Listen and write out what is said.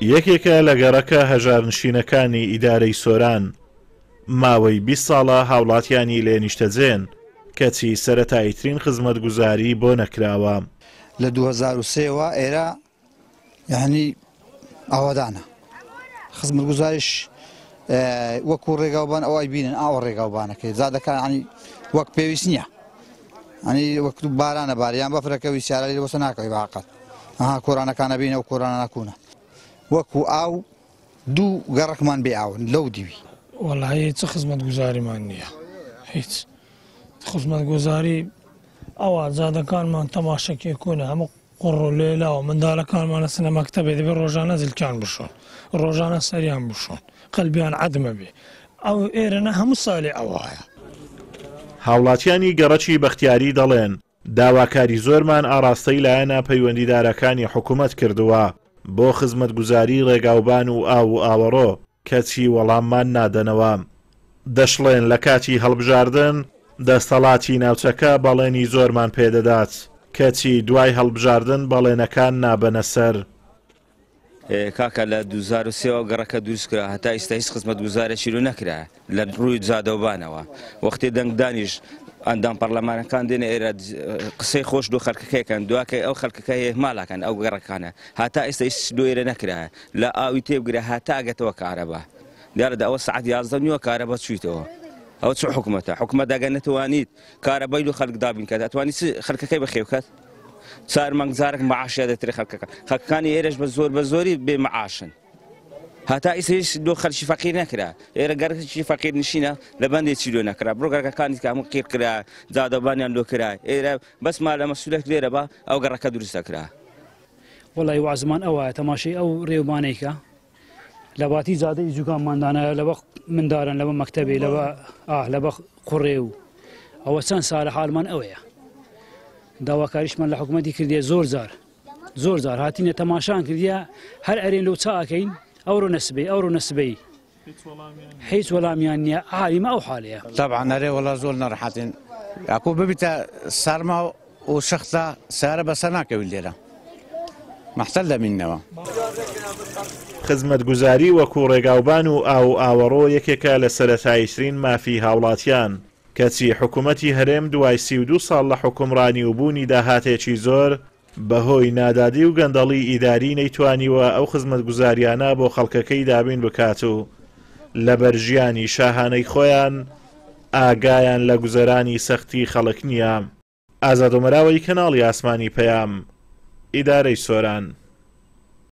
یەکێکە لە گەڕەکە هەژارنشینەکانی ئیدارەی سۆران ماوەی 20 ساڵە هاوڵاتیانی لێ نیشتەجێن کەچی سەرەتاییترین خزمەتگوزاری بۆ نەکراوە. لە 2003ەوە ئێرە یعنی ئاوادانە خزمەتگوزاریش وەکو ڕێگاوبان ئەوای بینن ئاوە ڕێگاوبانەکەی زادەکان ینی وەک پێویست نییە ئەنی وەکت بارانە باریان بەفرەکەوی سیارەی بۆسە ناکەوی باقەت ئەها کۆرانەکانە بینە و کۆرانە ناکوونە وەکو ئاو دوو گەڕەکمان بێ ئاون لەو دیوی وەڵای چ خزمەتگوزاریمان نییە هیچ خزمەتگوزاری ئەوە زادەکانمان تەماشەکێکوونە هەموو قڕ و لێلاوە منداڵەکانمانە سنە مەکتەبێ دەبێ ڕۆژانە زیلکان بشۆن ڕۆژانە سەریان بشۆن قەلبیان عەدمە بێ ئەو ئێرەنە هەموو ساڵی ئەوەیە. هاوڵاتیانی گەڕەکی بەختیاری دەڵێن داواکاری زۆرمان ئاراستەی لایەنە پەیوەندیدارەکانی حکوومەت کردووە بۆ خزمەتگوزاری ڕێگاوبان و ئاو و ئاوەڕۆ کەچی وەڵاممان نادەنەوە. دەشڵێن لە کاتی هەڵبژاردن دەستەڵاتی ناوچەکە بەڵێنی زۆرمان پێدەدات کەچی دوای هەڵبژاردن بەڵێنەکان نابەنە سەر. کاکە لە 2003ەوە گەڕەکە دروستکرا هەتا ئێستا هیچ خزمەتگوزارێکی رو نەکرا لە ڕووی زادەوبانەوە وەختی دەنگدانیش ئەندام پەرلەمانەکان دێنە ئێرە قسەی خۆش دو خەڵکەکەیکەن دوواکەی ئەو خەڵکەکە ماڵاکەن ئەو گەڕەکانە هاتا ئێستا هیچ دوێرە نەکرا لە ئاوی تێبگرە هاتا ئەگەتەوە کارەبا دیارە ئەوە سعات 11 نیوە کارەبە چویتەوە ئەو چ حکوومەتە حکوومەت داگەن نەتوانیت کارەبەی دو خەڵک دابین کە دەتوانیت خەڵکەکەی بەخێوکات چار مانگزارێک معاشە دەترێ خەڵکەکانی ئێرەش بە زۆری بێ معاشن هاتا ئێستا هیچ دۆ خەڵکی فەقیر نەکرا ئێرە گەڕێکی فەقیر نشینە لە بەندێکی لۆ نەکرا بڕۆ گەڕەکانی کە هەموو قیر کرا زادەوبانیان لۆ کرا ئێرە بەسما لە مەسئولێک لێرە بە ئەو گەڕەکە دروستەکرا. وەڵی وازمان ئەوە تەماشای ئەو ڕێوبانەیکە لە باتی زادەی جوگانماندانە لەوە مندارن لەوە مەکتەبێ لەوە قوڕێ و ئەوە چەند ساڵە حاڵمان ئەوەیە داواکاریشمان لە حکوومەتی کردیە زۆر زار هاتینە تەماشان کردیە هەر ئەرێن لەو چاکەین ئەوڕۆ نەسبەی هیچ وەڵامیان نییە عالیمە ئەو حالەیە طبعا ئەرێ وەڵا زۆر نەڕەحەتین یاکۆ ببیتە سارما و شەختە سارە بەسەر ناکەوی لێرە مەحتەل دەمینەوە. خزمەتگوزاری وەکو ڕێگاوبان و ئاو ئاوەڕۆ یەکێکە لە سەرەتاییترین مافی هاوڵاتیان کەچی حکوومەتی هەرێم دوای 32 ساڵ لە حکومڕانی و بوونی داهاتێکی زۆر بەهۆی نادادی و گەندەڵی ئیداری نەیتوانیوە ئەو خزمەتگوزاریانە بۆ خەڵکەکەی دابین بکات و لە بەرژیانی شاهانەی خۆیان ئاگایان لە گوزەرانی سەختی خەڵک نییە. ئازادومەراوی کەناڵی ئاسمانی پەیام ئیدارەی سۆران.